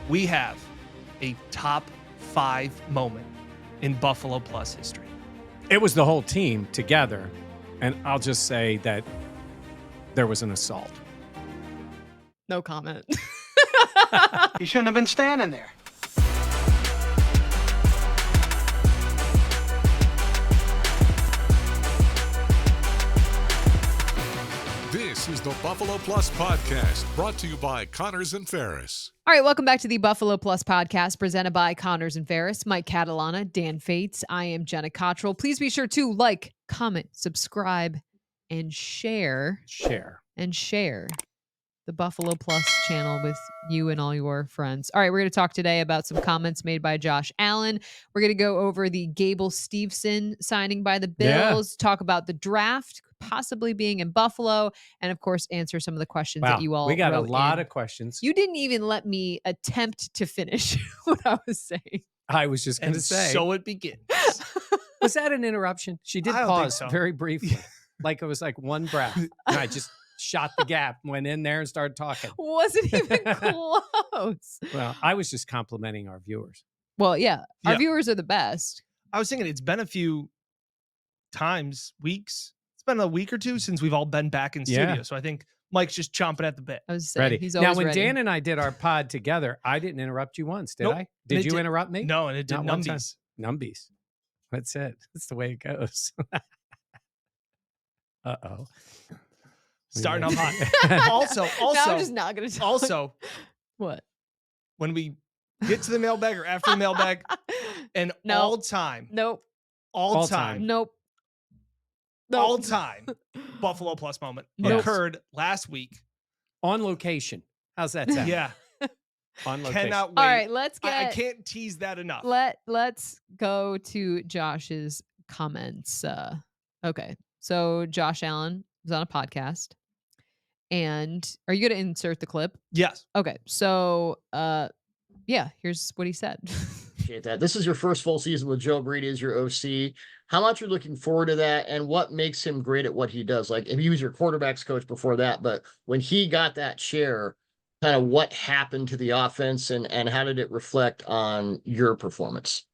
we have a top 5 moment in Buffalo Plus history. It was the whole team together, and I'll just say that there was an assault. No comment. You shouldn't have been standing there. This is the Buffalo Plus Podcast, brought to you by Connors and Ferris. All right, welcome back to the Buffalo Plus Podcast, presented by Connors and Ferris. Mike Catalana, Dan Fates. I am Jenna Cottrell. Please be sure to like, comment, subscribe, and share the Buffalo Plus channel with you and all your friends. All right, we're going to talk today about some comments made by Josh Allen. We're going to go over the Gable Steveson signing by the Bills, talk about the draft possibly being in Buffalo, and of course, answer some of the questions that you all we got a wrote lot in. of questions. You didn't even let me attempt to finish what I was saying. I was just going to say. So it begins. Was that an interruption? She did I don't think pause so. very briefly. Like it was like one breath. And I just shot the gap, went in there and started talking. Wasn't even close. Well, I was just complimenting our viewers. Well, yeah, our Yeah. viewers are the best. I was thinking it's been a few weeks. It's been a week or two since we've all been back in studio. Yeah. So I think Mike's just chomping at the bit. I was saying, Ready. he's Now, always when ready. Dan and I did our pod together, I didn't interrupt you once, did Nope. I? Did It you did- interrupt me? No, and it did Not one time. numbies. Numbies. That's it. That's the way it goes. Uh-oh. Starting off hot. Also, now I'm just not going to talk. also, What? when we get to the mailbag or after the mailbag, an No. all-time Nope. Buffalo Plus moment Nope. occurred last week. On location. How's that sound? Yeah. On location. Cannot wait. All right, let's I get can't tease that enough. let's go to Josh's comments. Okay. So Josh Allen was on a podcast. And are you going to insert the clip? Yes. Okay. So yeah, here's what he said. Appreciate that. This is your first full season with Joe Brady as your OC. How much are you looking forward to that, and what makes him great at what he does? Like, if he was your quarterbacks coach before that, but when he got that chair, kind of what happened to the offense, and how did it reflect on your performance?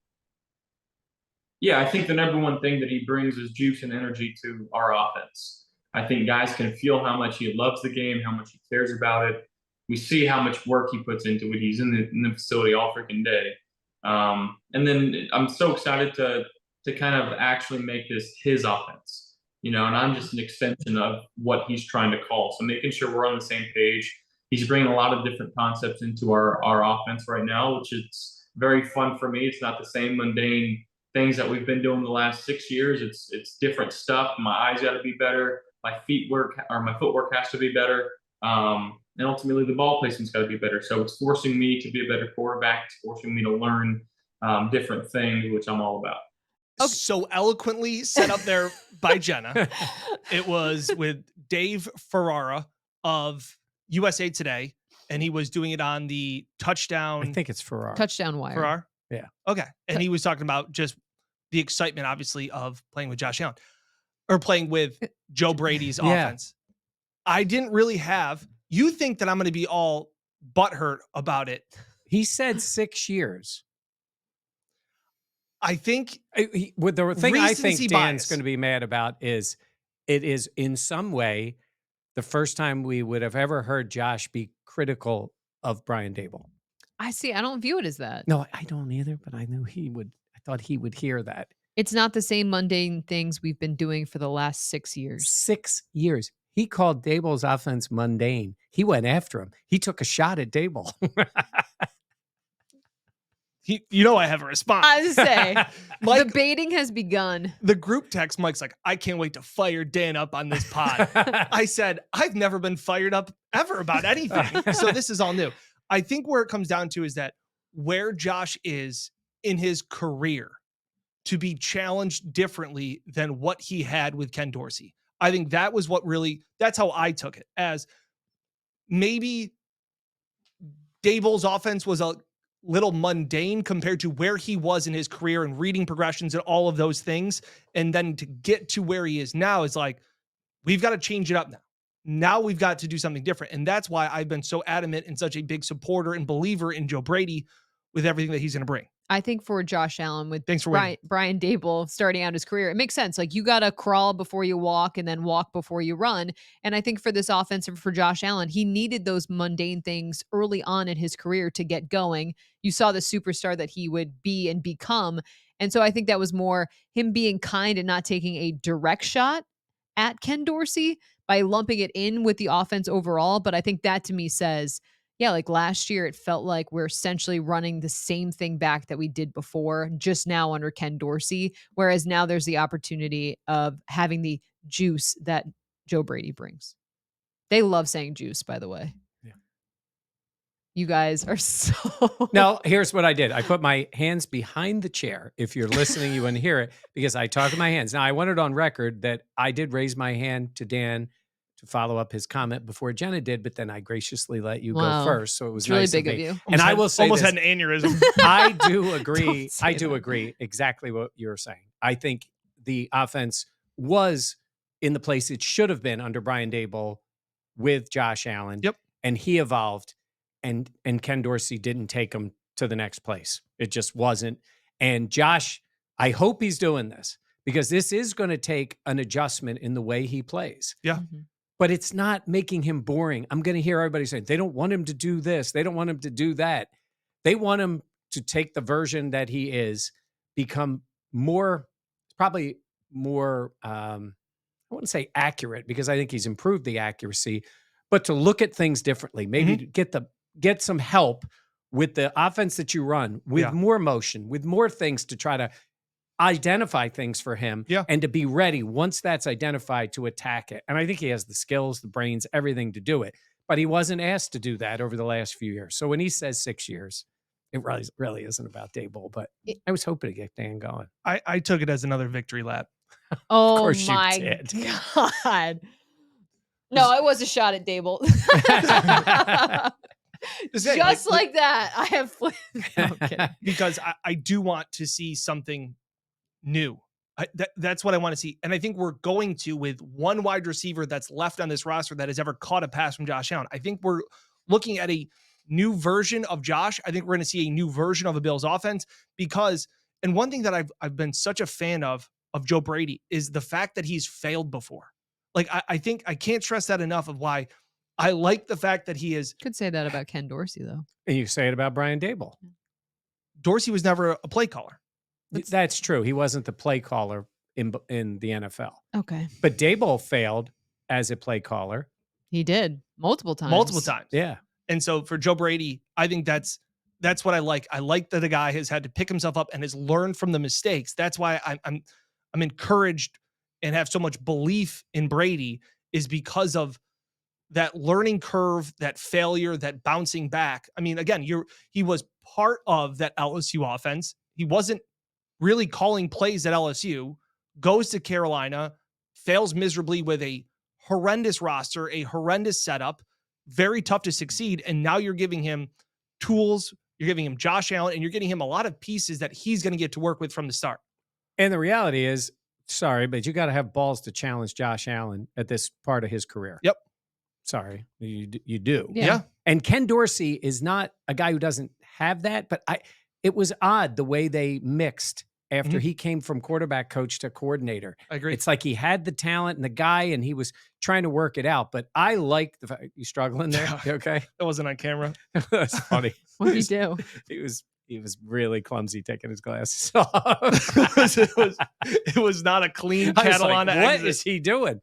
Yeah, I think the number one thing that he brings is juice and energy to our offense. I think guys can feel how much he loves the game, how much he cares about it. We see how much work he puts into it. He's in the facility all freaking day. And then I'm so excited to kind of actually make this his offense, and I'm just an extension of what he's trying to call. So making sure we're on the same page. He's bringing a lot of different concepts into our offense right now, which is very fun for me. It's not the same mundane things that we've been doing the last 6 years. It's different stuff. My eyes got to be better. My footwork has to be better. And ultimately the ball placement's got to be better. So it's forcing me to be a better quarterback. It's forcing me to learn different things, which I'm all about. Okay. So eloquently set up there by Jenna. It was with Dave Ferrara of USA Today, and he was doing it on the touchdown. I think it's Ferrari. Touchdown wire. Ferrara? Yeah. Okay. And he was talking about just the excitement, obviously, of playing with Josh Allen or playing with Joe Brady's Yeah. offense. I didn't really have. You think that I'm going to be all butthurt about it. He said 6 years. I think The thing I think Recency Dan's bias. going to be mad about is it is in some way the first time we would have ever heard Josh be critical of Brian Dable. I see. I don't view it as that. No, I don't either, but I knew he would. I thought he would hear that. It's not the same mundane things we've been doing for the last 6 years. 6 years. He called Dable's offense mundane. He went after him. He took a shot at Dable. I have a response. I was to say, Mike, the baiting has begun. the group text, Mike's like, I can't wait to fire Dan up on this pod. I said, I've never been fired up ever about anything. So this is all new. I think where it comes down to is that where Josh is in his career to be challenged differently than what he had with Ken Dorsey. I think that was that's how I took it, as maybe Dable's offense was a little mundane compared to where he was in his career and reading progressions and all of those things. And then to get to where he is now is like, we've got to change it up now. Now we've got to do something different. And that's why I've been so adamant and such a big supporter and believer in Joe Brady with everything that he's going to bring. I think for Josh Allen with Thanks for waiting. Brian Dable starting out his career, it makes sense. Like, you got to crawl before you walk and then walk before you run. And I think for this offense and for Josh Allen, he needed those mundane things early on in his career to get going. You saw the superstar that he would be and become. And so I think that was more him being kind and not taking a direct shot at Ken Dorsey by lumping it in with the offense overall. But I think that to me says, yeah, like last year, it felt like we're essentially running the same thing back that we did before, just now under Ken Dorsey. Whereas now there's the opportunity of having the juice that Joe Brady brings. They love saying juice, by the way. Yeah. You guys are so... No, here's what I did. I put my hands behind the chair. If you're listening, you wouldn't hear it because I talk with my hands. Now, I wanted on record that I did raise my hand to Dan to follow up his comment before Jenna did, but then I graciously let you go first. So it was it's really nice big of of me. you. And I will say almost this, had an aneurysm. I do agree. say I do that. agree exactly what you're saying. I think the offense was in the place it should have been under Brian Dable with Josh Allen. Yep. And he evolved, and Ken Dorsey didn't take him to the next place. It just wasn't. And Josh, I hope he's doing this because this is going to take an adjustment in the way he plays. Yeah. Mhm. But it's not making him boring. I'm going to hear everybody saying they don't want him to do this. They don't want him to do that. They want him to take the version that he is, become more, probably more, I wouldn't say accurate because I think he's improved the accuracy, but to look at things differently, maybe to get some help with the offense that you run, with more motion, with more things to try to identify things for him and to be ready once that's identified to attack it. And I think he has the skills, the brains, everything to do it. But he wasn't asked to do that over the last few years. So when he says 6 years, it really isn't about Dable. But I was hoping to get Dan going. I took it as another victory lap. Oh, course you my did. God. No, it was a shot at Dable. Just like that. I have flipped. No, I'm kidding. Because I do want to see something new. That's what I want to see. And I think we're going to with one wide receiver that's left on this roster that has ever caught a pass from Josh Allen. I think we're looking at a new version of Josh. I think we're going to see a new version of the Bills offense because, and one thing that I've been such a fan of Joe Brady is the fact that he's failed before. Like, I think I can't stress that enough of why I like the fact that he is. Could say that about Ken Dorsey, though. And you say it about Brian Dable. Dorsey was never a play caller. That's true. He wasn't the play caller in the NFL. Okay. But Dable failed as a play caller. He did multiple times. Multiple times. Yeah. And so for Joe Brady, I think that's what I like. I like that the guy has had to pick himself up and has learned from the mistakes. That's why I'm encouraged and have so much belief in Brady is because of that learning curve, that failure, that bouncing back. I mean, again, he was part of that LSU offense. He wasn't really calling plays at LSU, goes to Carolina, fails miserably with a horrendous roster, a horrendous setup, very tough to succeed. And now you're giving him tools, you're giving him Josh Allen, and you're getting him a lot of pieces that he's going to get to work with from the start. And the reality is, sorry, but you got to have balls to challenge Josh Allen at this part of his career. Yep. Sorry, you do. Yeah. And Ken Dorsey is not a guy who doesn't have that, but it was odd the way they mixed after he came from quarterback coach to coordinator. I agree. It's like he had the talent and the guy, and he was trying to work it out. But I like the fact you struggling there. You okay? That wasn't on camera. That's funny. What did he do? He was really clumsy taking his glasses off. it was not a clean I was Catalana like, what exit. is he doing?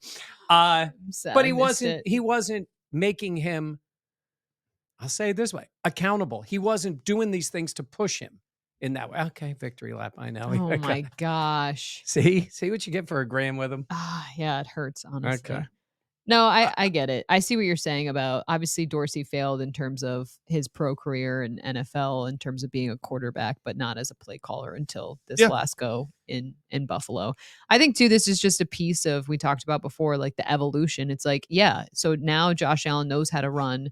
I'm sad But I missed it. he wasn't making him, I'll say it this way, accountable. He wasn't doing these things to push him in that way. Okay, victory lap. I know. Oh my gosh. See what you get for agreeing with him. Yeah, it hurts, honestly. Okay. No, I get it. I see what you're saying about, obviously Dorsey failed in terms of his pro career in NFL in terms of being a quarterback, but not as a play caller until this last go in Buffalo. I think too, this is just a piece of, we talked about before, like the evolution. It's like, yeah, so now Josh Allen knows how to run.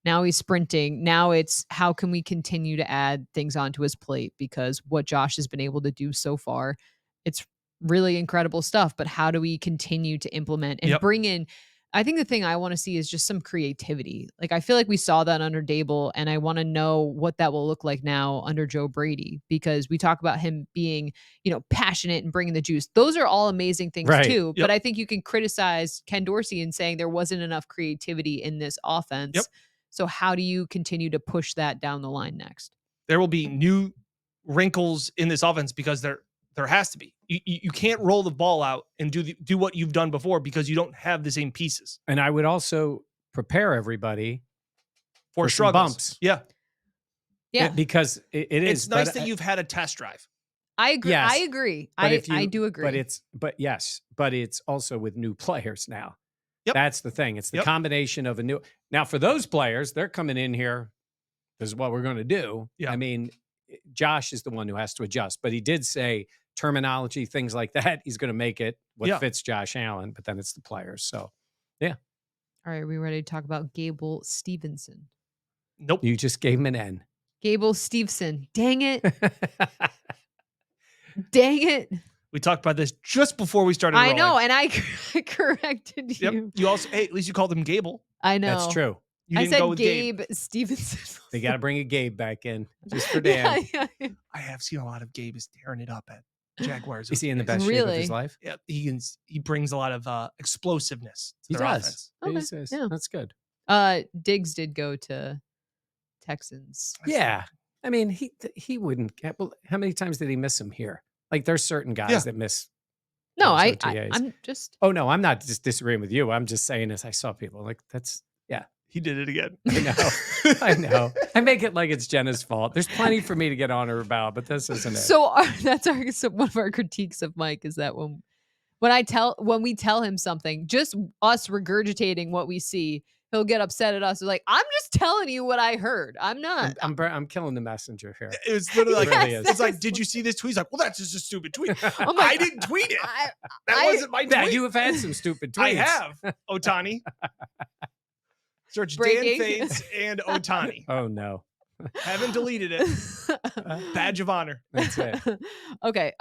Now he's sprinting. Now it's how can we continue to add things onto his plate? Because what Josh has been able to do so far, it's really incredible stuff. But how do we continue to implement and bring in I think the thing I want to see is just some creativity. Like, I feel like we saw that under Dable, and I want to know what that will look like now under Joe Brady, because we talk about him being, passionate and bringing the juice. Those are all amazing things Right. too. Yep. But I think you can criticize Ken Dorsey in saying there wasn't enough creativity in this offense. Yep. So how do you continue to push that down the line next? There will be new wrinkles in this offense because there has to be. You can't roll the ball out and do what you've done before because you don't have the same pieces. And I would also prepare everybody For some struggles. bumps. Yeah. Yeah. Because it is. It's nice but that you've had a test drive. I agree. Yes. I agree. But if I you- do agree. But it's also with new players now. Yep. That's the thing. It's the Yep. combination of a new. Now, for those players, they're coming in here. This is what we're going to do. Yeah. I mean, Josh is the one who has to adjust, but he did say terminology, things like that. He's going to make it what Yeah. fits Josh Allen, but then it's the players. So All right, are we ready to talk about Gable Stevenson? Nope. you just gave him an N. Gable Stevenson. Dang it. Dang it. We talked about this just before we started I rolling. know, and I corrected Yep. you. You also, at least you called him Gable. I know. That's true. You I didn't said go with Gabe Stevenson. They got to bring a Gabe back in just for Dan. Yeah, yeah. I have seen a lot of Gabe is tearing it up at Jaguars. Is he in the these best days. shape of Really? his life? Yeah, he brings a lot of explosiveness to He their does. offense. Okay, He says, yeah. That's good. Diggs did go to Texans. Yeah. I mean, he wouldn't get. Well, how many times did he miss him here? Like, there's certain guys Yeah. that miss. No, those I'm OTAs. just Oh no, I'm not just disagreeing with you. I'm just saying as I saw people like that's. He did it again. I know. I know. I make it like it's Jenna's fault. There's plenty for me to get on her about, but this isn't it. so one of our critiques of Mike is that when we tell him something, just us regurgitating what we see, he'll get upset at us. We're like, I'm just telling you what I heard. I'm not. I'm killing the messenger here. It was literally like, It really is. it's like, did you see this tweet? He's like, well, that's just a stupid tweet. Oh my I God. didn't tweet it. I- That I- wasn't my tweet. Yeah, you have had some stupid tweets. I have. Otani. Search Breaking. Dan Fades and Otani. Oh no. Haven't deleted it. Badge of honor. That's it. Okay.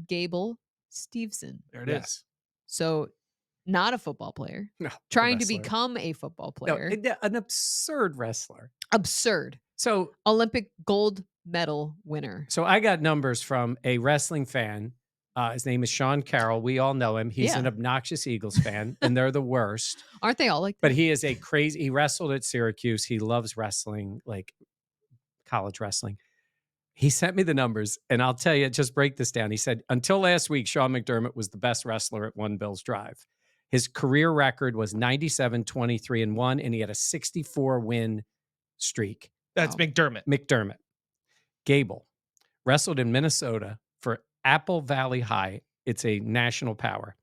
Gable Stevenson. There it is. Yes. So not a football player. No. Trying to wrestler. become a football No, player. an absurd wrestler. Absurd. So Olympic gold medal winner. So I got numbers from a wrestling fan. His name is Sean Carroll. We all know him. He's Yeah. an obnoxious Eagles fan, and they're the worst. Aren't they all like But he is a crazy. He wrestled at Syracuse. He loves wrestling, like college wrestling. He sent me the numbers, and I'll tell you, just break this down. He said, until last week, Sean McDermott was the best wrestler at One Bills Drive. His career record was 97, 23-1, and he had a 64 win streak. That's Wow. McDermott. Gable wrestled in Minnesota for Apple Valley High. It's a national power.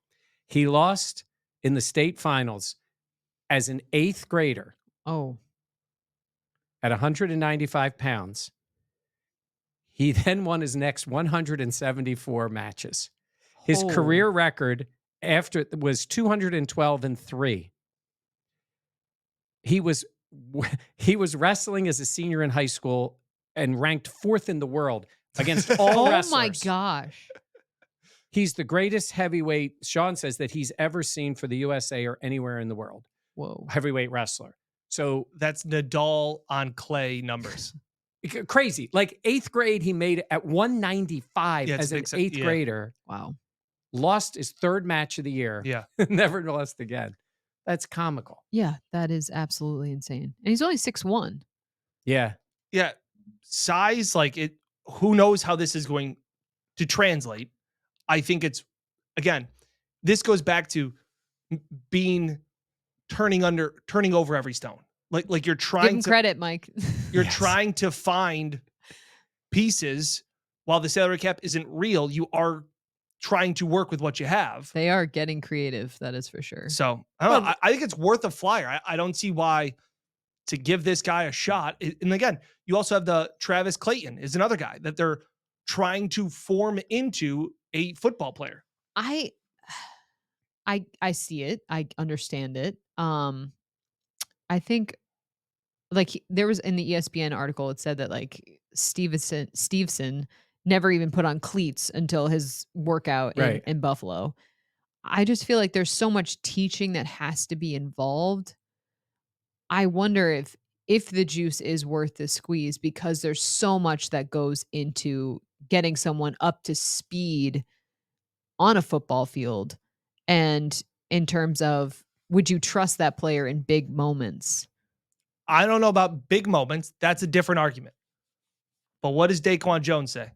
He lost in the state finals as an 8th grader Oh, at 195 pounds. He then won his next 174 matches. His Oh. career record after was 212-3. He was wrestling as a senior in high school and ranked 4th in the world against all Oh wrestlers. my gosh. He's the greatest heavyweight, Sean says, that he's ever seen for the USA or anywhere in the world. Whoa. Heavyweight wrestler. So That's Nadal on clay numbers. crazy. Like 8th grade, he made it at 195 Yeah, it's as a an big set. 8th Yeah. grader. Wow. Lost his 3rd match of the year. Yeah. Never lost again. That's comical. Yeah, that is absolutely insane. And he's only 6'1". Yeah. Yeah. Size, like it, who knows how this is going to translate. I think it's, again, this goes back to being turning over every stone. Like you're Give trying him to credit, Mike. you're Yes. trying to find pieces while the salary cap isn't real. You are trying to work with what you have. They are getting creative, that is for sure. So I don't know. I think it's worth a flyer. I don't see why to give this guy a shot. And again, you also have the Travis Clayton is another guy that they're trying to form into a football player. I see it. I understand it. I think there was in the ESPN article, it said that like Stevenson never even put on cleats until his workout Right. in Buffalo. I just feel like there's so much teaching that has to be involved. I wonder if the juice is worth the squeeze because there's so much that goes into getting someone up to speed on a football field, and in terms of would you trust that player in big moments? I don't know about big moments. That's a different argument. But what does Daquan Jones say?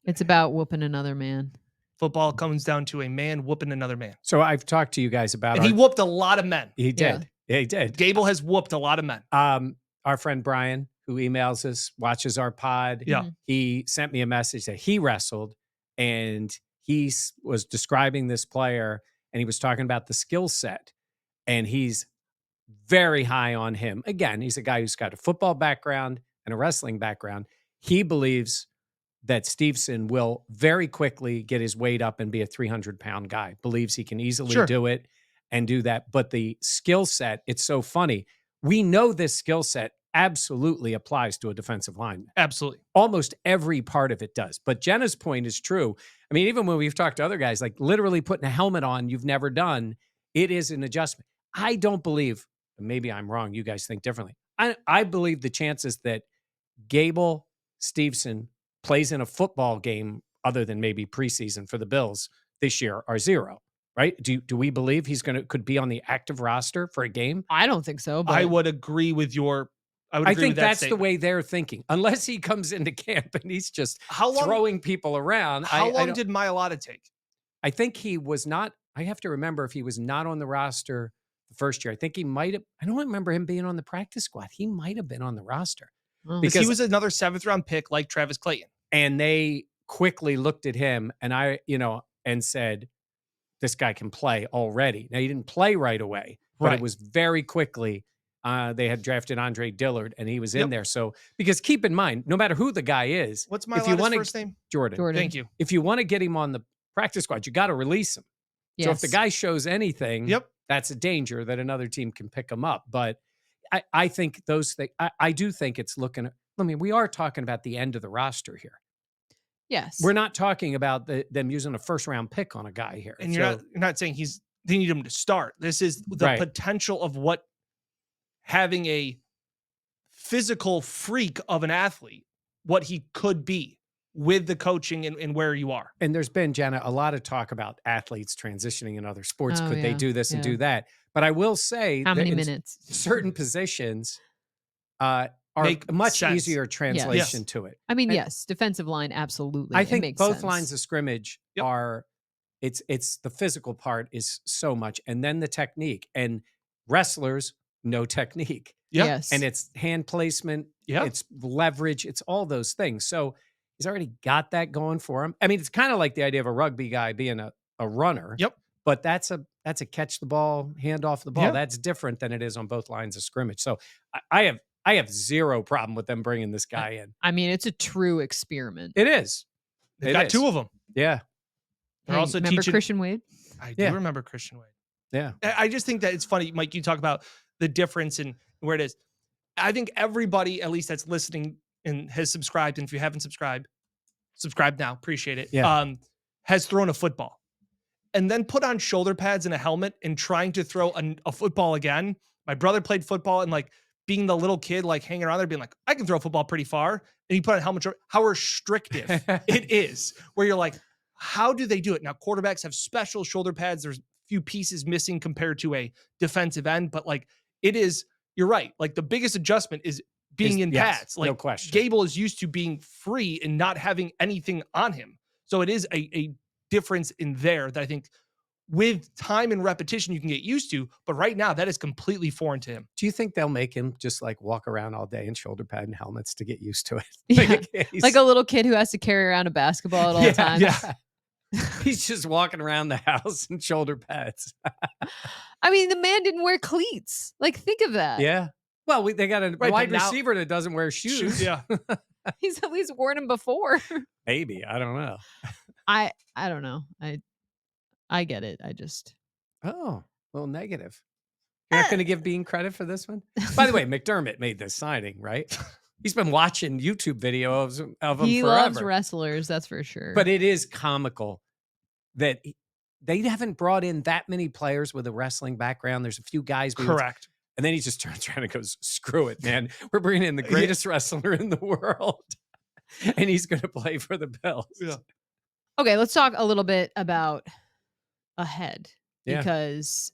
It's about whooping another man. Football comes down to a man whooping another man. So I've talked to you guys about And he whooped a lot of men. He did. Yeah, he did. Gable has whooped a lot of men. Our friend Brian, who emails us, watches our pod. Yeah. He sent me a message that he wrestled, and he was describing this player, and he was talking about the skill set, and he's very high on him. Again, he's a guy who's got a football background and a wrestling background. He believes that Stevenson will very quickly get his weight up and be a 300-pound guy. Believes he can easily do it and do that. But the skill set, it's so funny. We know this skill set absolutely applies to a defensive lineman. Absolutely. Almost every part of it does. But Jenna's point is true. I mean, even when we've talked to other guys, like literally putting a helmet on you've never done, it is an adjustment. I don't believe, maybe I'm wrong, you guys think differently. I believe the chances that Gable Stevenson plays in a football game other than maybe preseason for the Bills this year are zero. Right? Do we believe he's could be on the active roster for a game? I don't think so. But I would agree with your. I think that's the way they're thinking. Unless he comes into camp and he's just throwing people around. How long did Mailata take? I think he was not. I have to remember if he was not on the roster the first year. I think he might have. I don't remember him being on the practice squad. He might have been on the roster because he was another 7th round pick like Travis Clayton. And they quickly looked at him and said, this guy can play already. Now, he didn't play right away, but it was very quickly. They had drafted Andre Dillard, and he was in there. So, because keep in mind, no matter who the guy is, what's my first name? Jordan. Thank you. If you want to get him on the practice squad, you got to release him. Yes. So if the guy shows anything, that's a danger that another team can pick him up. But I think those things. I do think it's looking. I mean, we are talking about the end of the roster here. Yes. We're not talking about them using a 1st-round pick on a guy here. And you're not saying they need him to start. This is the potential of what having a physical freak of an athlete, what he could be with the coaching and where you are. And there's been, Jenna, a lot of talk about athletes transitioning in other sports. Could they do this and do that? But I will say how many minutes? Certain positions are Make a much sense. easier translation to it. I mean, yes, defensive line, absolutely. I think makes both sense. lines of scrimmage are, it's the physical part is so much. And then the technique. And wrestlers, no technique. Yes. And it's hand placement. It's leverage. It's all those things. So he's already got that going for him. I mean, it's kind of like the idea of a rugby guy being a runner. But that's a catch the ball, hand off the ball. That's different than it is on both lines of scrimmage. So I have zero problem with them bringing this guy in. I mean, it's a true experiment. It is. They've got 2 of them. Yeah. They're also remember teaching Christian Wade? I do remember Christian Wade. Yeah. I just think that it's funny, Mike, you talk about the difference in where it is. I think everybody, at least that's listening and has subscribed, and if you haven't subscribed, subscribe now. Appreciate it. Yeah. Has thrown a football and then put on shoulder pads and a helmet and trying to throw a football again. My brother played football and being the little kid, hanging around there being like, I can throw a football pretty far. And he put on a helmet. How restrictive it is, where you're like, how do they do it? Now, quarterbacks have special shoulder pads. There's a few pieces missing compared to a defensive end, but it is, you're right. The biggest adjustment is being in pads. No question. Gable is used to being free and not having anything on him. So it is a difference in there that I think with time and repetition you can get used to, but right now that is completely foreign to him. Do you think they'll make him just walk around all day in shoulder pad and helmets to get used to it? Yeah. Like a little kid who has to carry around a basketball at all times. Yeah. He's just walking around the house in shoulder pads. I mean, the man didn't wear cleats. Think of that. Yeah. Well, they got a Right, wide but now- receiver that doesn't wear shoes. Yeah. He's at least worn them before. Maybe. I don't know. I don't know. I get it. I just. Oh, a little negative. You're not going to give Beane credit for this one? By the way, McDermott made this signing, right? He's been watching YouTube videos of him He forever. loves wrestlers, that's for sure. But it is comical that they haven't brought in that many players with a wrestling background. There's a few guys. Correct. And then he just turns around and goes, screw it, man. We're bringing in the greatest wrestler in the world. And he's going to play for the Bills. Yeah. Okay, let's talk a little bit about ahead. Yeah. Because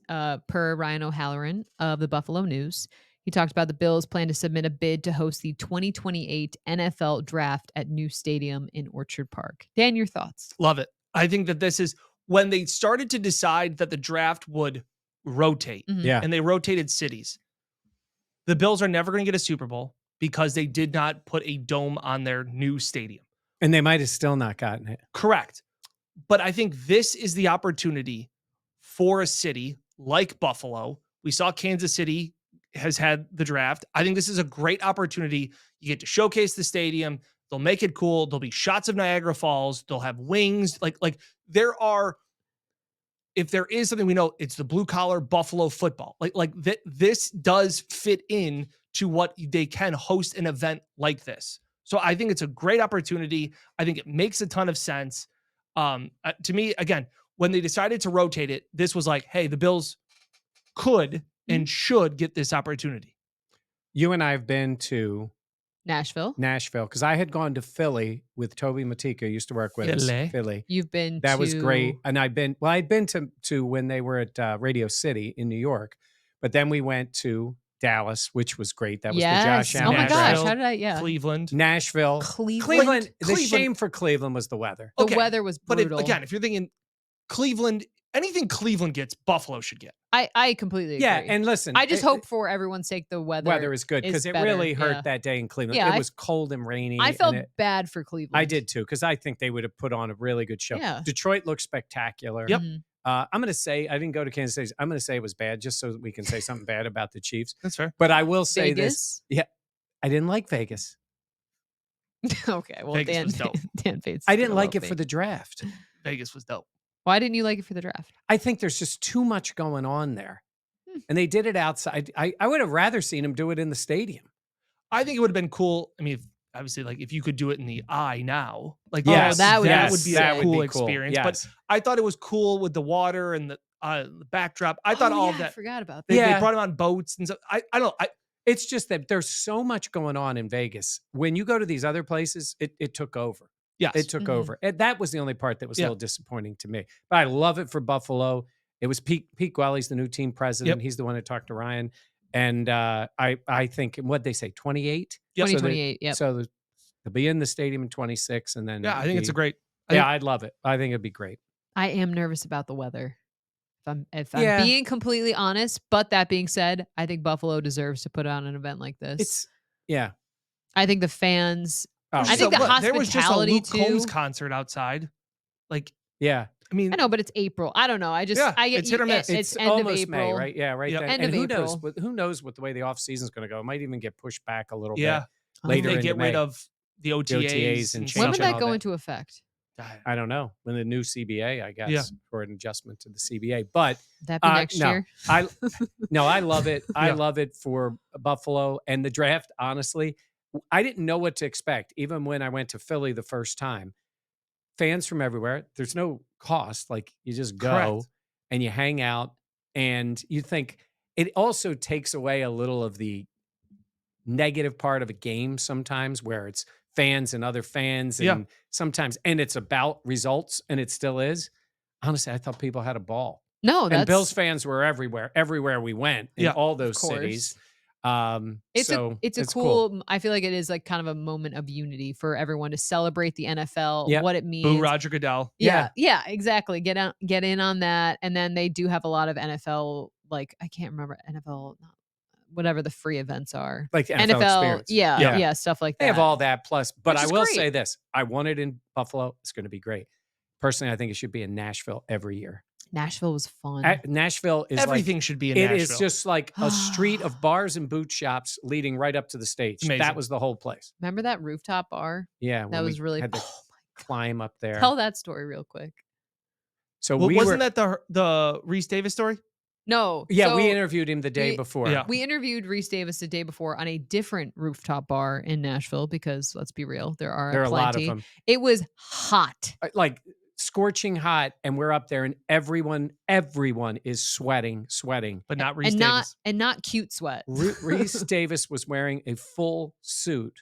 per Ryan O'Halloran of the Buffalo News, he talked about the Bills plan to submit a bid to host the 2028 NFL Draft at New Stadium in Orchard Park. Dan, your thoughts? Love it. I think that this is when they started to decide that the draft would rotate, Yeah. and they rotated cities. The Bills are never going to get a Super Bowl because they did not put a dome on their new stadium. And they might have still not gotten it. Correct. But I think this is the opportunity for a city like Buffalo. We saw Kansas City has had the draft. I think this is a great opportunity. You get to showcase the stadium. They'll make it cool. There'll be shots of Niagara Falls. They'll have wings. Like there are, if there is something we know, it's the blue collar Buffalo football. This does fit in to what they can host an event like this. So I think it's a great opportunity. I think it makes a ton of sense. To me, again, when they decided to rotate it, this was like, hey, the Bills could and should get this opportunity. You and I have been to Nashville. Because I had gone to Philly with Toby Matika, used to work with us. Philly. You've been That to... was great. And I'd been to when they were at Radio City in New York, but then we went to Dallas, which was great. That was the Josh Allen. Oh my gosh, Nashville, how did I? Yeah. Cleveland. Nashville. Cleveland. The shame for Cleveland was the weather. The weather was brutal. But again, if you're thinking Cleveland, anything Cleveland gets, Buffalo should get. I completely agree. Yeah, and listen, I just hope for everyone's sake the weather is good because it better. really hurt that day in Cleveland. Yeah, it was cold and rainy. I felt and bad for Cleveland. I did too, because I think they would have put on a really good show. Yeah. Detroit looked spectacular. Yep. I'm going to say, I didn't go to Kansas City. I'm going to say it was bad just so that we can say something bad about the Chiefs. That's fair. But I will say Vegas? this. Yeah. I didn't like Vegas. Okay, well, Vegas was dope. Dan Fates. I didn't like it for the draft. Vegas was dope. Why didn't you like it for the draft? I think there's just too much going on there. And they did it outside. I would have rather seen them do it in the stadium. I think it would have been cool. I mean, obviously, like if you could do it in the eye now, like Yes, that would be a cool experience. Yes. But I thought it was cool with the water and the backdrop. I thought all of that. I forgot about that. They brought them on boats and stuff. I don't know. It's just that there's so much going on in Vegas. When you go to these other places, it took over. Yes. It took over. And that was the only part that was a little disappointing to me. But I love it for Buffalo. It was Pete Gwelly's the new team president. Yep. He's the one who talked to Ryan. And I think, what'd they say, 28? Yep. 2028, yep. So they'll be in the stadium in 26. And then I think it's a great. I'd love it. I think it'd be great. I am nervous about the weather. If I'm being completely honest, but that being said, I think Buffalo deserves to put on an event like this. I think the fans. I think the hospitality there was just a Luke too. Combs concert outside. Like, yeah. I mean, I know, but it's April. I don't know. I get it's hit or miss. It's end almost of April, May, right? Yeah, right. Yep. Then. End And of who April. knows? Who knows what the way the off season's going to go? It might even get pushed back a little bit. later Later they get into rid May. of the OTAs and and When change would and that all go that. into effect? I don't know. When the new CBA, I guess, Yeah. for an adjustment to the CBA. But That be next year? I love it. I love it for Buffalo and the draft. Honestly, I didn't know what to expect. Even when I went to Philly the first time, fans from everywhere. There's no cost. Like you just go Correct. and you hang out, and you think it also takes away a little of the negative part of a game sometimes, where it's fans and other fans, and sometimes, and it's about results, and it still is. Honestly, I thought people had a ball. No, And Bills fans were everywhere we went in all those course. cities. It's So a cool. I feel like it is like kind of a moment of unity for everyone to celebrate the NFL, what it means. Boo Roger Goodell. Yeah, exactly. Get in on that, and then they do have a lot of NFL. Like I can't remember NFL, whatever the free events are, like the NFL experience. Yeah, stuff like that. They have all that plus. But Which I is will great. say this: I want it in Buffalo. It's going to be great. Personally, I think it should be in Nashville every year. Nashville was fun. Nashville is Everything should be in It Nashville. is just like a street of bars and boot shops leading right up to the stage. Amazing. That was the whole place. Remember that rooftop bar? Yeah, That when was we really. had to climb up there. Tell that story real quick. So Well, we wasn't were, that the Reese Davis story? No. Yeah, so we interviewed him the day before. Yeah. We interviewed Reese Davis the day before on a different rooftop bar in Nashville because let's be real, there are There are a lot of plenty. them. It was hot. Like scorching hot, and we're up there, and everyone is sweating. But not Reese and Davis. not cute sweat. Reese Davis was wearing a full suit,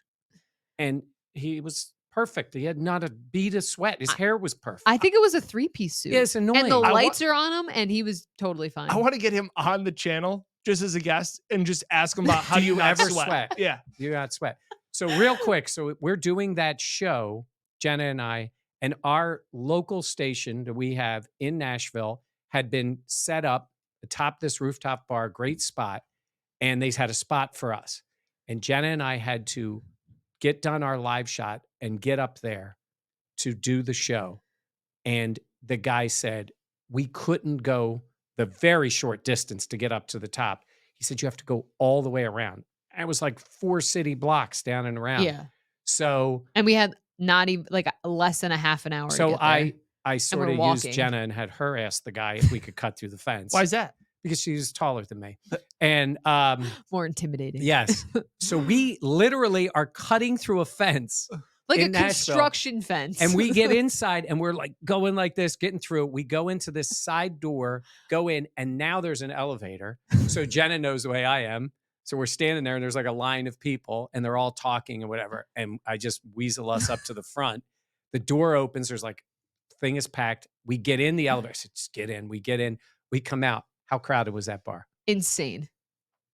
and he was perfect. He had not a bead of sweat. His hair was perfect. I think it was a 3-piece suit. Yeah, it's annoying. And the I lights are on him, and he was totally fine. I want to get him on the channel just as a guest and just ask him about how Do do you you ever ever sweat? Yeah. You got sweat. So real quick, so we're doing that show, Jenna and I, and our local station that we have in Nashville had been set up atop this rooftop bar, great spot, and they had a spot for us. And Jenna and I had to get done our live shot and get up there to do the show. And the guy said, we couldn't go the very short distance to get up to the top. He said, you have to go all the way around. And it was like 4 city blocks down and around. Yeah. So, And we had not even like less than a half an hour. so to get there. I sort we're of used walking. Jenna and had her ask the guy if we could cut through the fence. Why is that? Because she's taller than me. And More intimidating. yes. So we literally are cutting through a fence. Like a in Nashville. construction fence. And we get inside and we're like going like this, getting through. We go into this side door, go in, and now there's an elevator. So Jenna knows the way I am. So we're standing there and there's like a line of people and they're all talking and whatever. And I just weasel us up to the front. The door opens. There's like, thing is packed. We get in the elevator. I said, just get in. We get in. We come out. How crowded was that bar? Insane.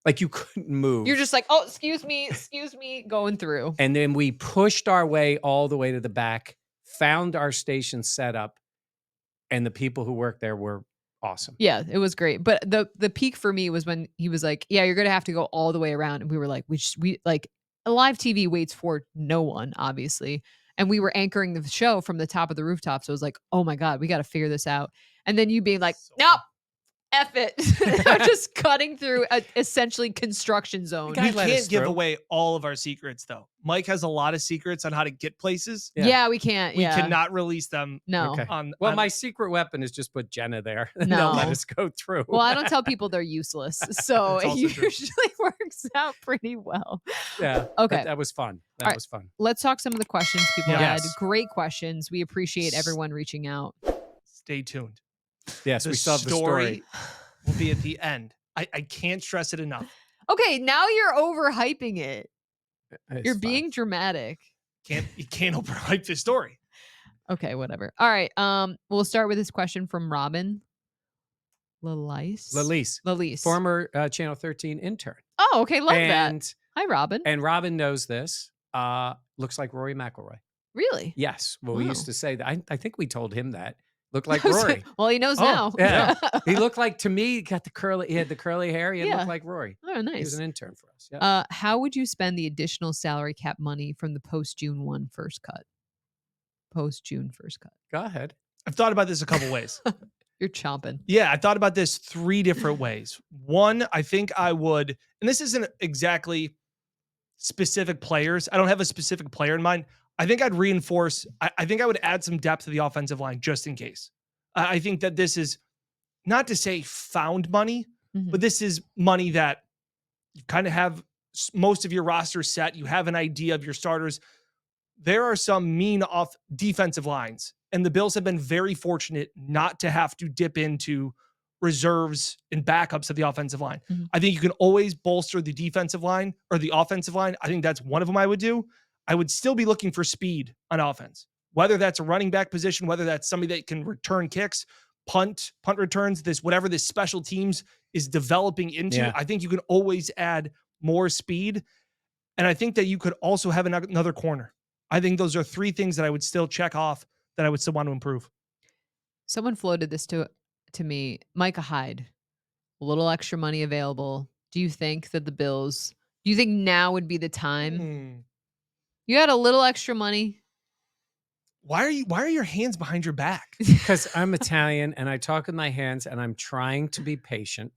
Like you couldn't move. You're just like, oh, excuse me, going through. And then we pushed our way all the way to the back, found our station set up, and the people who worked there were awesome. Yeah, it was great. But the peak for me was when he was like, yeah, you're gonna have to go all the way around. And we were like, we like a live TV waits for no one, obviously. And we were anchoring the show from the top of the rooftop. So it was like, oh my God, we got to figure this out. And then you being like, nope. F it. I'm just cutting through a essentially construction zone. Guy We let us can't give through. away all of our secrets, though. Mike has a lot of secrets on how to get places. Yeah. Yeah, we can't. We Yeah. cannot release them. No. Okay. On Well, on- my secret weapon is just put Jenna there. And No. they'll let us go through. Well, I don't tell people they're useless. So That's it also true. usually works out pretty well. Yeah. Okay. That was fun. That All right. was fun. Let's talk some of the questions people Yes. had. Great questions. We appreciate everyone reaching out. Stay tuned. Yes, The we saw the story. will be at the end. I can't stress it enough. Okay, now you're overhyping it. It's You're fine. being dramatic. You can't overhype this story. Okay, whatever. All right. We'll start with this question from Robin Lalise. Former Channel 13 intern. Oh, okay. Love that. and, Hi, Robin. And Robin knows this. Looks like Rory McIlroy. Really? Yes. Well, we Wow. used to say that. I think we told him that. Looked like I was Rory. well, he knows Oh, now. yeah. He looked like, to me, he had the curly hair. He Yeah. looked like Rory. Oh, He was nice. an intern for us. Yeah. How would you spend the additional salary cap money from the post-June 1 first cut? Post-June first cut. Go ahead. I've thought about this a couple ways. You're chomping. Yeah, I thought about this 3 different ways. One, I think I would, and this isn't exactly specific players. I don't have a specific player in mind. I think I'd reinforce, I think I would add some depth to the offensive line just in case. I think that this is not to say found money, Mhm. but this is money that you kind of have most of your roster set. You have an idea of your starters. There are some mean off defensive lines, and the Bills have been very fortunate not to have to dip into reserves and backups of the offensive line. Mhm. I think you can always bolster the defensive line or the offensive line. I think that's one of them I would do. I would still be looking for speed on offense, whether that's a running back position, whether that's somebody that can return kicks, punt returns, whatever this special teams is developing into. Yeah. I think you can always add more speed. And I think that you could also have another corner. I think those are 3 things that I would still check off that I would still want to improve. Someone floated this to me. Micah Hyde, a little extra money available. Do you think that do you think now would be the time? You had a little extra money. Why are your hands behind your back? Because I'm Italian and I talk with my hands and I'm trying to be patient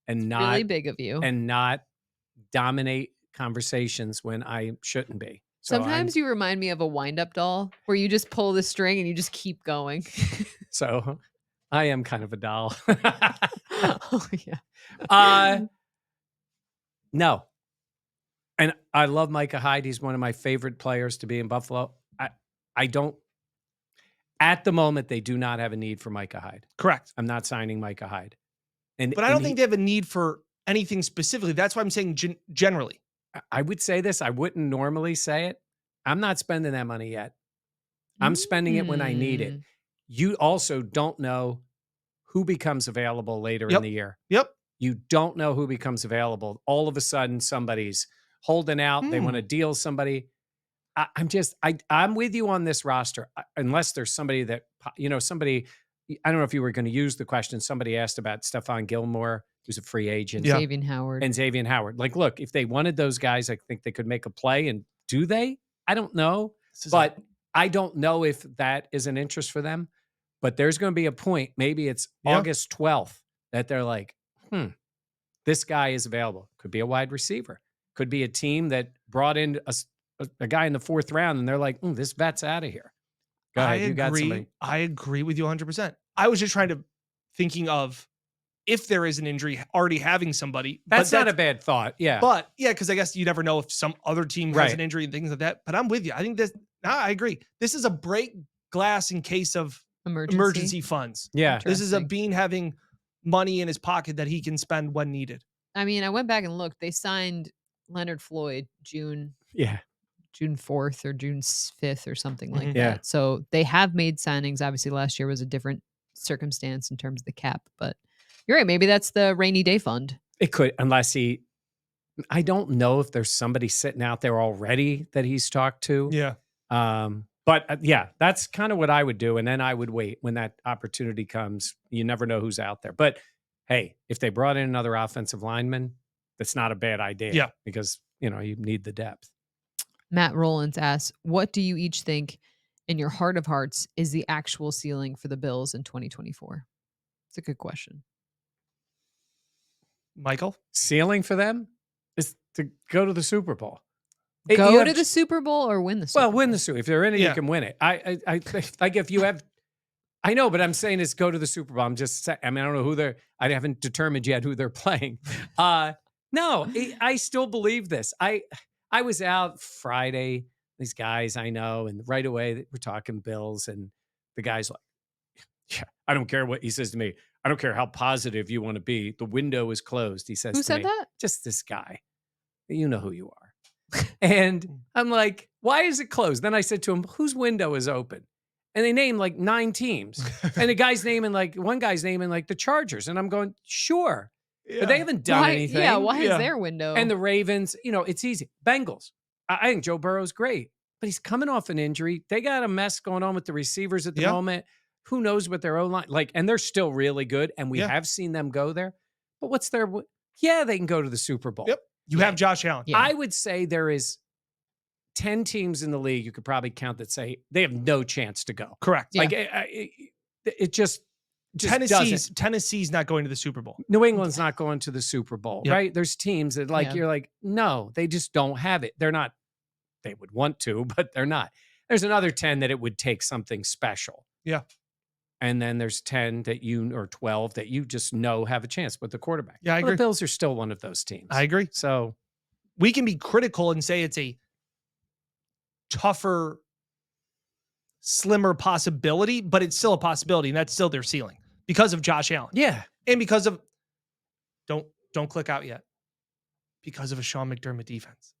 and not Really big of you. and not dominate conversations when I shouldn't be. So Sometimes you remind me of a wind-up doll where you just pull the string and you just keep going. So I am kind of a doll. Oh, yeah. No. And I love Micah Hyde. He's one of my favorite players to be in Buffalo. At the moment, they do not have a need for Micah Hyde. Correct. I'm not signing Micah Hyde. But I don't think they have a need for anything specifically. That's why I'm saying generally. I would say this. I wouldn't normally say it. I'm not spending that money yet. I'm spending it when I need it. You also don't know who becomes available later in the year. Yep. You don't know who becomes available. All of a sudden, somebody's holding out. They want to deal somebody. I'm with you on this roster, unless there's somebody that, somebody, I don't know if you were going to use the question. Somebody asked about Stephon Gilmore, who's a free agent. Yeah. Xavier Howard. Like, look, if they wanted those guys, I think they could make a play. And do they? I don't know. But I don't know if that is an interest for them. But there's going to be a point, maybe it's August 12th, that they're like, this guy is available. Could be a wide receiver. Could be a team that brought in a guy in the 4th round, and they're like, this vet's out of here. Go ahead, you got somebody. I agree with you 100%. I was just thinking of if there is an injury, already having somebody. That's not a bad thought. Yeah. But yeah, because I guess you never know if some other team has an injury and things like that. But I'm with you. I think I agree. This is a break glass in case of emergency funds. Yeah. This is a Beane having money in his pocket that he can spend when needed. I mean, I went back and looked. They signed Leonard Floyd June 4th or June 5th or something like that. So they have made signings. Obviously, last year was a different circumstance in terms of the cap. But you're right. Maybe that's the rainy day fund. It could, unless I don't know if there's somebody sitting out there already that he's talked to. Yeah. But that's kind of what I would do. And then I would wait when that opportunity comes. You never know who's out there. But hey, if they brought in another offensive lineman, that's not a bad idea. Yeah. Because, you need the depth. Matt Rollins asks, what do you each think in your heart of hearts is the actual ceiling for the Bills in 2024? It's a good question. Michael? Ceiling for them is to go to the Super Bowl. Go to the Super Bowl or win the Super Bowl? Well, win the Super Bowl. If they're in it, you can win it. I like if you have, I know, but I'm saying is go to the Super Bowl. I'm just saying, I don't know who I haven't determined yet who they're playing. No, I still believe this. I was out Friday, these guys I know, and right away we're talking Bills, and the guy's like, yeah, I don't care what he says to me. I don't care how positive you want to be. The window is closed. He says who to said me, that? Just this guy. You know who you are. And I'm like, why is it closed? Then I said to him, whose window is open? And they named like 9 teams. And the guy's naming one guy's naming like the Chargers. And I'm going, sure. Yeah. But they haven't done anything. Yeah, why is their window? And the Ravens, it's easy. Bengals. I think Joe Burrow's great, but he's coming off an injury. They got a mess going on with the receivers at the moment. Who knows what their own line, and they're still really good. And we have seen them go there. But what's their, they can go to the Super Bowl. Yep. You have Josh Allen. Yeah. I would say there is 10 teams in the league you could probably count that say they have no chance to go. Correct. Yeah. Like it just Tennessee's not going to the Super Bowl. New England's not going to the Super Bowl, right? There's teams that you're like, no, they just don't have it. They're not, they would want to, but they're not. There's another 10 that it would take something special. Yeah. And then there's 10 that or 12 that you just know have a chance with the quarterback. Yeah, I agree. The Bills are still one of those teams. I agree. So we can be critical and say it's a tougher, slimmer possibility, but it's still a possibility, and that's still their ceiling because of Josh Allen. Yeah. And because of don't click out yet. Because of a Sean McDermott defense.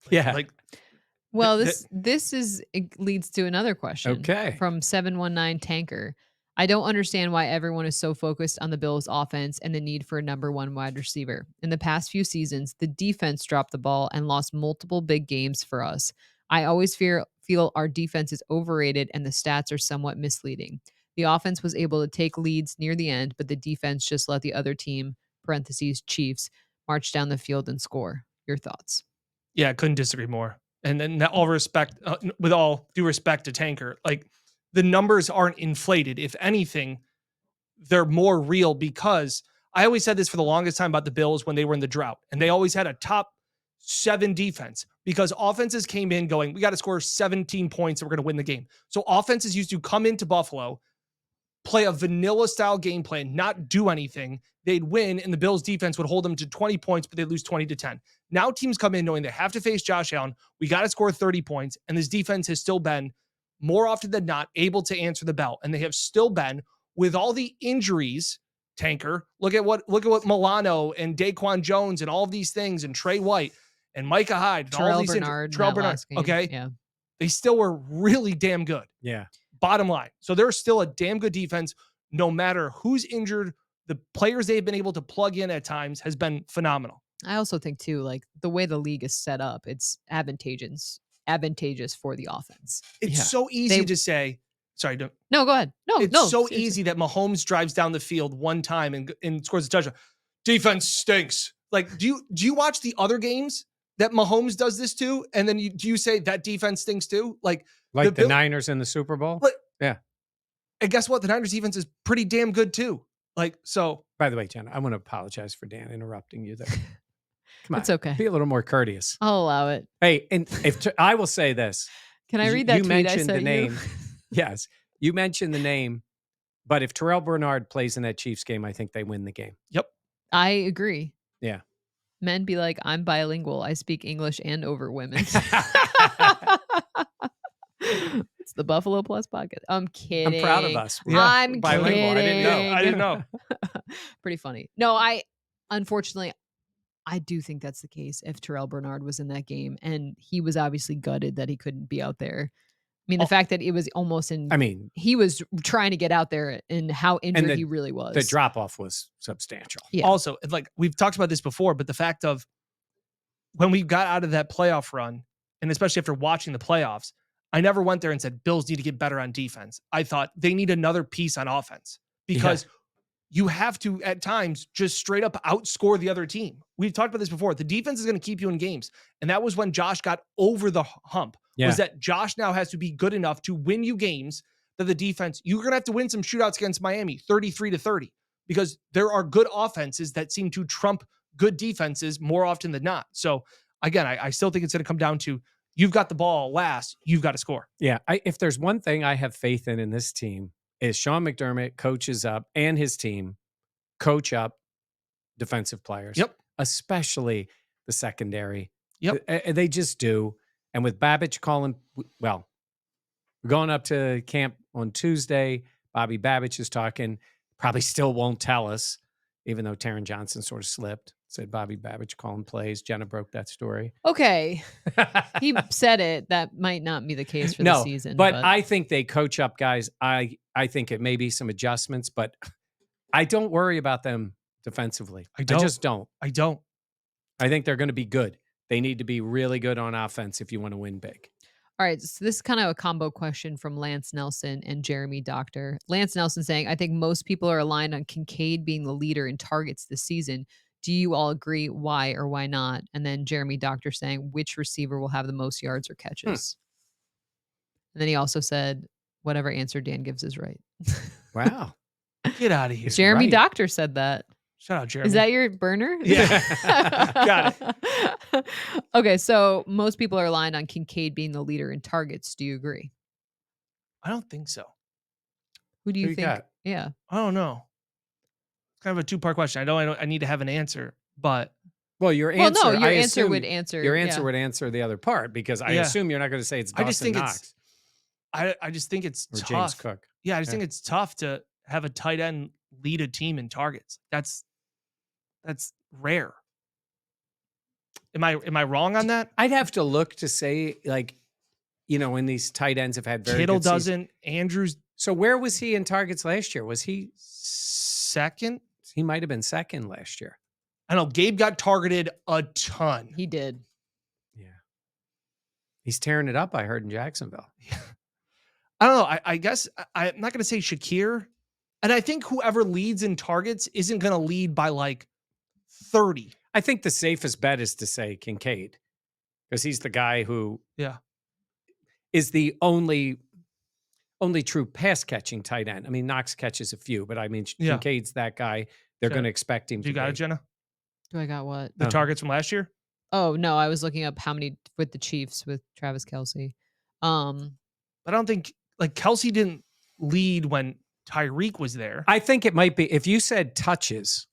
Well, this leads to another question. Okay. From 719 Tanker. I don't understand why everyone is so focused on the Bills' offense and the need for a number 1 wide receiver. In the past few seasons, the defense dropped the ball and lost multiple big games for us. I always feel our defense is overrated and the stats are somewhat misleading. The offense was able to take leads near the end, but the defense just let the other team, parentheses Chiefs, march down the field and score. Your thoughts? Yeah, I couldn't disagree more. And then all respect, with all due respect to Tanker, the numbers aren't inflated. If anything, they're more real because I always said this for the longest time about the Bills when they were in the drought, and they always had a top 7 defense because offenses came in going, we got to score 17 points and we're going to win the game. So offenses used to come into Buffalo, play a vanilla style game plan, not do anything. They'd win, and the Bills defense would hold them to 20 points, but they'd lose 20-10. Now teams come in knowing they have to face Josh Allen. We got to score 30 points, and this defense has still been more often than not able to answer the bell. And they have still been, with all the injuries, Tanker. Look at what Milano and Daquan Jones and all of these things, and Trey White and Micah Hyde and all these Bernard, Terrell Bernard. last game. Okay. Yeah. They still were really damn good. Yeah. Bottom line. So they're still a damn good defense, no matter who's injured. The players they've been able to plug in at times has been phenomenal. I also think too, like the way the league is set up, it's advantageous for the offense. It's so easy to say, sorry, don't. No, go ahead. No, It's no. so seriously. easy that Mahomes drives down the field one time and scores a touchdown. Defense stinks. Like, do you watch the other games that Mahomes does this to? And then do you say that defense stinks too? Like the Niners in the Super Bowl? Yeah. And guess what? The Niners defense is pretty damn good too. Like, so. By the way, Jenna, I want to apologize for Dan interrupting you there. Come on. It's okay. Be a little more courteous. I'll allow it. Hey, and I will say this. Can I read that you tweet I mentioned sent the name. Yes. You mentioned the name, but if Terrell Bernard plays in that Chiefs game, I think they win the game. Yep. I agree. Yeah. Men be like, I'm bilingual. I speak English and over women. It's the Buffalo Plus podcast. I'm kidding. I'm proud of us. Yeah. I'm bilingual. kidding. I didn't know. Pretty funny. No, unfortunately, I do think that's the case if Terrell Bernard was in that game, and he was obviously gutted that he couldn't be out there. I mean, the fact that it was almost he was trying to get out there and how injured he really was. The drop off was substantial. Yeah. Also, like we've talked about this before, but the fact of when we got out of that playoff run, and especially after watching the playoffs, I never went there and said, Bills need to get better on defense. I thought they need another piece on offense because you have to, at times, just straight up outscore the other team. We've talked about this before. The defense is going to keep you in games. And that was when Josh got over the hump, was that Josh now has to be good enough to win you games that the defense, you're going to have to win some shootouts against Miami, 33-30, because there are good offenses that seem to trump good defenses more often than not. So again, I still think it's going to come down to, you've got the ball last, you've got to score. Yeah. If there's one thing I have faith in this team, is Sean McDermott coaches up, and his team coach up defensive players. Yep. Especially the secondary. Yep. They just do. And with Babich calling, well, we're going up to camp on Tuesday. Bobby Babich is talking, probably still won't tell us, even though Taron Johnson sort of slipped. Said Bobby Babich calling plays. Jenna broke that story. Okay. He said it. That might not be the case for the season. But I think they coach up guys. I think it may be some adjustments, but I don't worry about them defensively. I just don't. I don't. I think they're going to be good. They need to be really good on offense if you want to win big. All right, so this is kind of a combo question from Lance Nelson and Jeremy Doctor. Lance Nelson saying, I think most people are aligned on Kincaid being the leader in targets this season. Do you all agree? Why or why not? And then Jeremy Doctor saying, which receiver will have the most yards or catches? And then he also said, whatever answer Dan gives is right. Wow. Get out of here. Jeremy Doctor said that. Shout out, Jeremy. Is that your burner? Yeah. Got it. Okay, so most people are aligned on Kincaid being the leader in targets. Do you agree? I don't think so. Who do you think? got? Yeah. I don't know. It's kind of a two-part question. I need to have an answer, but well, your answer. Your answer would answer. Your answer would answer the other part, because I assume you're not going to say it's Dawson Knox. I just think it's or tough. James Cook. Yeah, I just think it's tough to have a tight end lead a team in targets. That's rare. Am I wrong on that? I'd have to look to say, like, when these tight ends have had very Kittle good seasons. doesn't. Andrews. So where was he in targets last year? Was he second? He might have been second last year. I know Gabe got targeted a ton. He did. Yeah. He's tearing it up, I heard, in Jacksonville. I don't know. I guess I'm not going to say Shakir. And I think whoever leads in targets isn't going to lead by like 30. I think the safest bet is to say Kincaid, because he's the guy who is the only true pass catching tight end. I mean, Knox catches a few, but I mean, Kincaid's that guy. They're going to expect him to. You got it, Jenna? Do I got what? The targets from last year? Oh, no. I was looking up how many with the Chiefs with Travis Kelce. I don't think, like, Kelce didn't lead when Tyreek was there. I think it might be, if you said touches,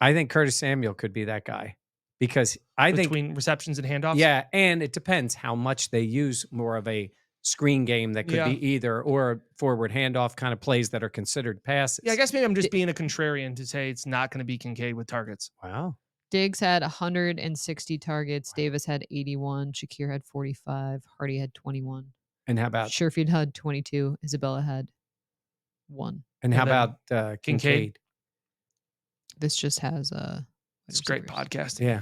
I think Curtis Samuel could be that guy, because I think between receptions and handoffs. Yeah. And it depends how much they use more of a screen game that could Yeah. be either or forward handoff kind of plays that are considered passes. Yeah, I guess maybe I'm just being a contrarian to say it's not going to be Kincaid with targets. Wow. Diggs had 160 targets. Davis had 81. Shakir had 45. Hardy had 21. And how about Sherfield had 22. Isabella had 1. and how And then about Kincaid? Kincaid? This just has It's great podcasting. Yeah.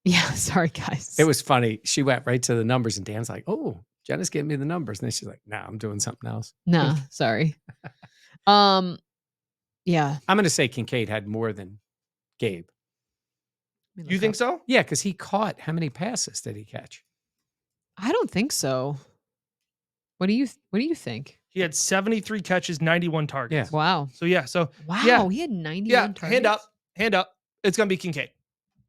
Yeah, sorry guys. It was funny. She went right to the numbers and Dan's like, "Oh, Jenna's giving me the numbers." And then she's like, "Nah, I'm doing something else." Nah, sorry. Yeah. I'm going to say Kincaid had more than Gabe. Let me You look think up. so? Yeah, because he caught how many passes did he catch? I don't think so. What do you think? He had 73 catches, 91 targets. Yeah. Wow. So yeah, so Wow, Yeah. he had 91 yeah, targets. hand up. It's gonna be Kincaid.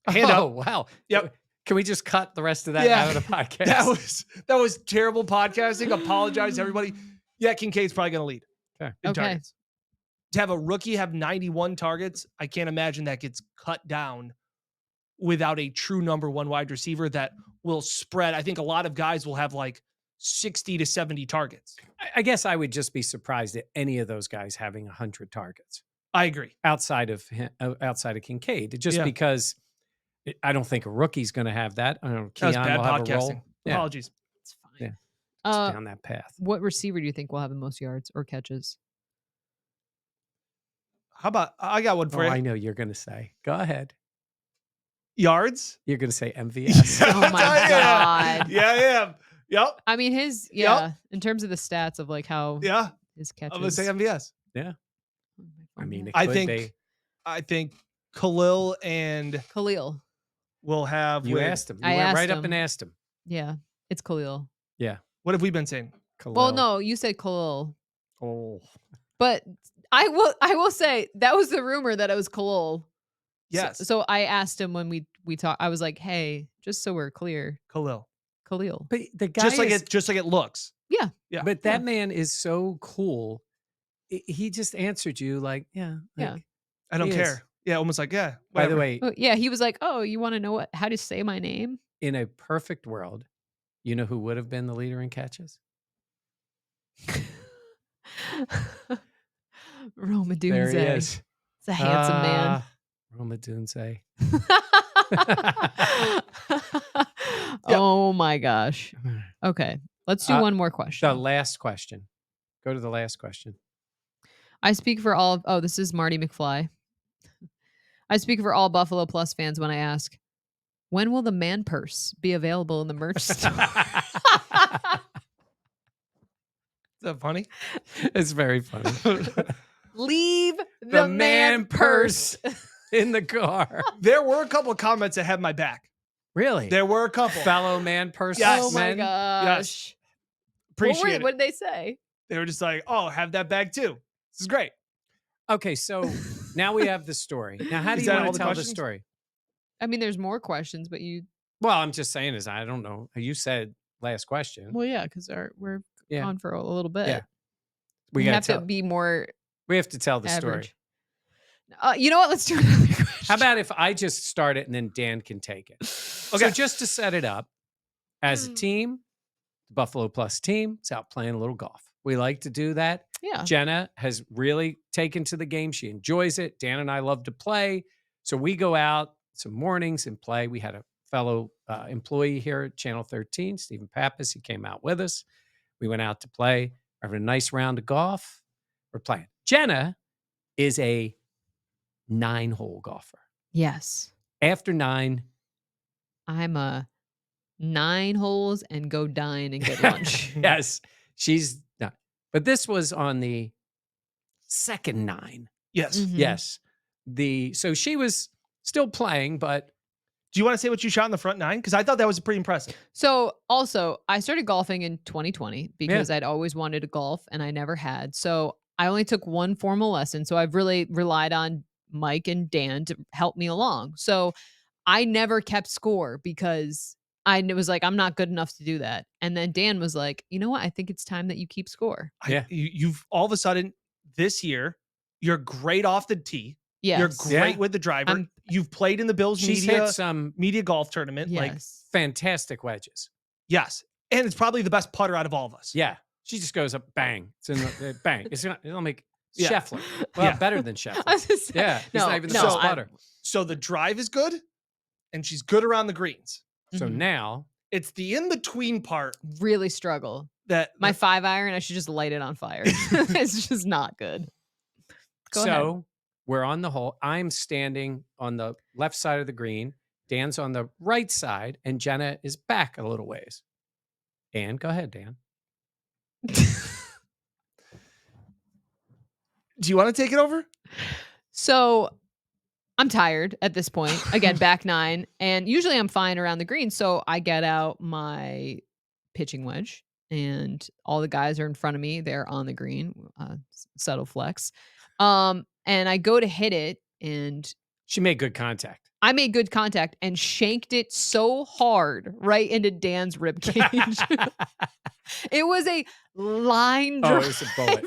Hand Oh, up. wow. Yep. Can we just cut the rest of that Yeah. out of the podcast? That was terrible podcasting. Apologize, everybody. Yeah, Kincaid's probably gonna lead Okay. in Okay. targets. To have a rookie have 91 targets, I can't imagine that gets cut down without a true number one wide receiver that will spread. I think a lot of guys will have like 60 to 70 targets. I guess I would just be surprised at any of those guys having 100 targets I agree. outside of Kincaid, just Yeah. because I don't think a rookie's going to have that. I don't know. That was Keon bad will have a role. podcasting. Yeah, Apologies. It's fine. Yeah. Uh, down that path. what receiver do you think will have the most yards or catches? How about I got one for Oh, you. I know you're going to say. Go ahead. Yards? You're going to say MVS. Oh my God. Yeah, I am. Yep. I mean, his Yep. in terms of the stats of like how Yeah. his catches. I'm gonna say MVS. I mean, it I could think be. I think Khalil and Khalil. will have You with, asked him. You I went asked right up him. and asked him. Yeah, it's Khalil. what have we been saying? Khalil. Well, no, you said Khalil, Oh. but I will say that was the rumor that it was Khalil. Yes. So I asked him when we talked. I was like, hey, just so we're clear, Khalil. Khalil. But the guy Just like is, it looks. Yeah. Yeah. But that man is so cool. He just answered you like, yeah. Yeah. like, I don't He is. care. Yeah, almost like, yeah. By the whatever. way, Oh, yeah, he was like, oh, you want to know how to say my name? in a perfect world, you know who would have been the leader in catches? Roma There he Dunze. is. It's a handsome man. Roma Dunze. Oh my gosh. Okay. Let's do one more question. The last question. Go to the last question. I speak for all of, this is Marty McFly. I speak for all Buffalo Plus fans when I ask, when will the man purse be available in the merch store? Is that funny? It's very funny. Leave the man purse. in the car. There were a couple of comments that had my back. Really? There were a couple. Fellow man purse. Yes. Oh my men? gosh. Appreciate What it. did they say? They were just like, oh, have that bag too. This is great. Okay, so now we have the story. Now, how do Is you that want all to the tell the questions? story? I mean, there's more questions, but you. Well, I'm just saying is I don't know. You said last question. Well, yeah, because we're Yeah. on for a little bit. Yeah. We gotta have tell, to be more we have to tell the story. average. You know what? Let's do another question. How about if I just start it and then Dan can take it? Okay. So just to set it up, as a team, the Buffalo Plus team is out playing a little golf. We like to do that. Yeah. Jenna has really taken to the game. She enjoys it. Dan and I love to play. So we go out some mornings and play. We had a fellow employee here at Channel 13, Stephen Pappas. He came out with us. We went out to play. We're having a nice round of golf. We're playing. Jenna is a 9-hole golfer. Yes. After 9, I'm a 9 holes and go dine and get lunch. yes, she's not. But this was on the second 9. Yes. Mhm. Yes. So she was still playing, but Do you want to say what you shot in the front 9? Because I thought that was pretty impressive. So also, I started golfing in 2020 because I'd always wanted to golf and I never had. So I only took one formal lesson. So I've really relied on Mike and Dan to help me along. So I never kept score because I was like, I'm not good enough to do that. And then Dan was like, you know what? I think it's time that you keep score. Yeah. You've all of a sudden this year, you're great off the tee. Yes. You're great Yeah. with the driver. I'm- You've played in the Bills she's hit media some golf tournament. Like, Yes. fantastic wedges. yes. And it's probably the best putter out of all of us. Yeah. She just goes up, bang. It's in the bang. It'll make Yeah. Scheffler. Well, Yeah. better than Scheffler. I was just saying, Yeah. He's not even the no, best I'm- putter. So the drive is good, and she's good around the greens. So Mhm. now, It's the in-between part really struggle. that My 5-iron, I should just light it on fire. It's just not good. Go ahead. so we're on the hole. I'm standing on the left side of the green. Dan's on the right side, and Jenna is back a little ways. And go ahead, Dan. Do you want to take it over? So I'm tired at this point. Again, back 9. And usually I'm fine around the green. So I get out my pitching wedge and all the guys are in front of me. They're on the green. Subtle flex. And I go to hit it and She made good contact. I made good contact and shanked it so hard right into Dan's rib cage. It was a line Oh, drive it was a bullet.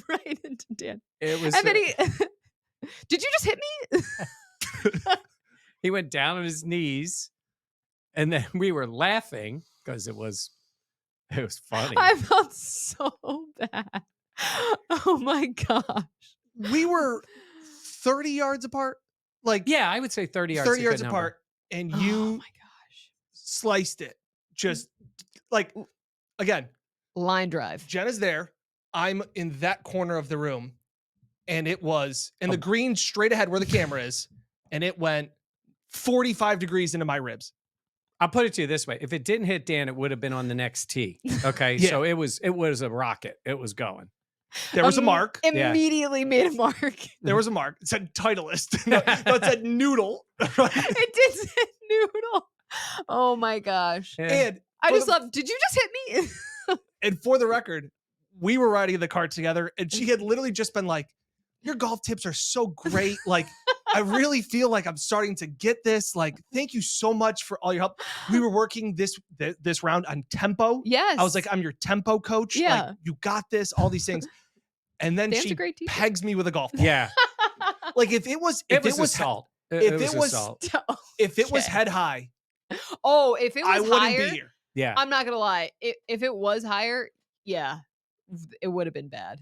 right into Dan. It was. And then he did you just hit me? He went down on his knees, and then we were laughing because it was funny. I felt so bad. Oh my gosh. We were 30 yards apart. Like Yeah, I would say 30 yards. 30 is a yards good number. apart. And Oh you my gosh. sliced it. Just like, again, Line drive. Jenna's there. I'm in that corner of the room. And it was in the green straight ahead where the camera is. And it went 45 degrees into my ribs. I'll put it to you this way: if it didn't hit Dan, it would have been on the next tee. Okay, Yeah. so it was a rocket. It was going. There was a mark. Yeah. Immediately made a mark. There was a mark. It said Titleist. No, it said noodle. It did say noodle. Oh my gosh. Yeah. And I for just the- love, did you just hit me? And for the record, we were riding in the car together, and she had literally just been like, "Your golf tips are so great. Like, I really feel like I'm starting to get this. Like, thank you so much for all your help." We were working this round on tempo. Yes. I was like, "I'm your tempo coach. Yeah. Like, you got this. All these things." And then Dan's she a great teacher. pegs me with a golf ball. Yeah, Like if it was assault. if it it was was- assault. if it was Okay. head high, Oh, if it I was wouldn't higher, be here. Yeah, I'm not gonna lie. If it was higher, yeah, it would have been bad.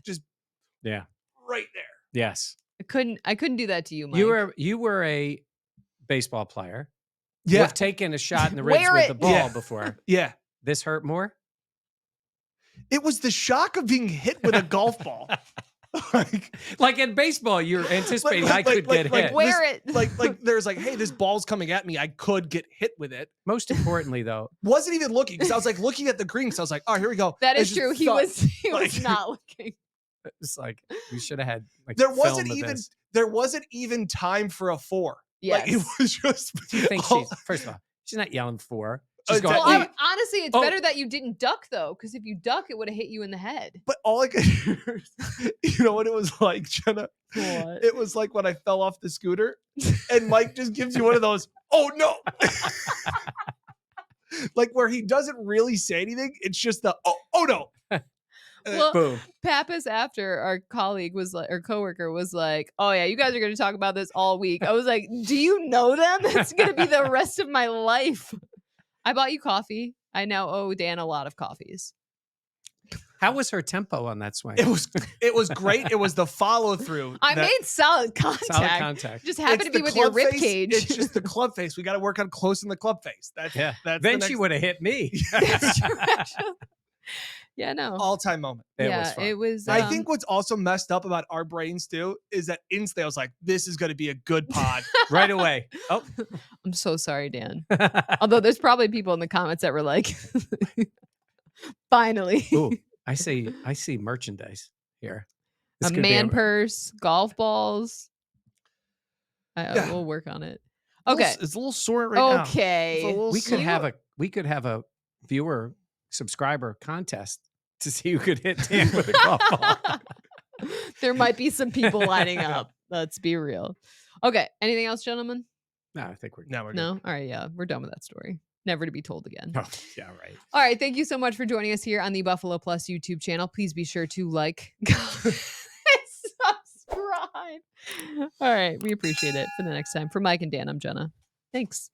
yeah, Right there. yes. I couldn't do that to you, Mike. You were a baseball player. Yeah. You've taken a shot in the ribs Wear with it. the ball Yeah. before. Yeah. This hurt more. It was the shock of being hit with a golf ball. Like, Like in baseball, you're anticipating I could get hit. Wear it. like there's like, hey, this ball's coming at me. I could get hit with it. Most importantly, though, Wasn't even looking because I was like looking at the green. So I was like, oh, here we go. That I is just true. He thought- was like- not looking. it's like you should have had. Like, There film wasn't of even this. time for a 4. Yes. Like it was just. Do you think all- she's first of all? She's not yelling for. She's Uh, going. Well, Hey. honestly, it's Oh. better that you didn't duck though, because if you duck, it would have hit you in the head. But all I could hear, you know what it was like, Jenna? What? It was like when I fell off the scooter, and Mike just gives you one of those. Oh no! Like where he doesn't really say anything. It's just the oh no. Well, Boom. Pappas, after our colleague was like, or coworker was like, "Oh yeah, you guys are going to talk about this all week." I was like, "Do you know them? It's going to be the rest of my life." I bought you coffee. I now owe Dan a lot of coffees. How was her tempo on that swing? It was great. It was the follow through. I made solid contact. Solid contact. Just happened to be with your rib cage. It's just the club face. We got to work on closing the club face. That's Yeah. That's Then the she next would have hit me. That's true, actually. Yeah, no. all-time moment. It yeah, was fun. it was. I think what's also messed up about our brains too is that instantly I was like, "This is going to be a good pod." right away. Oh, I'm so sorry, Dan. Although there's probably people in the comments that were like, "Finally, ooh, I see merchandise here. This a could be man purse, golf balls." Yeah. We'll work on it. It's a Okay. little- it's a little sore right now. It's a Okay. little We could sore. have a viewer subscriber contest to see who could hit Dan with a golf ball. There might be some people lining up. Let's be real. Okay. Anything else, gentlemen? No, I think we're Now we're good. No? All right. Yeah. We're done with that story. Never to be told again. Oh, yeah, right. All right. Thank you so much for joining us here on the Buffalo Plus YouTube channel. Please be sure to like, comment, and subscribe. All right. We appreciate it. For the next time, for Mike and Dan, I'm Jenna. Thanks.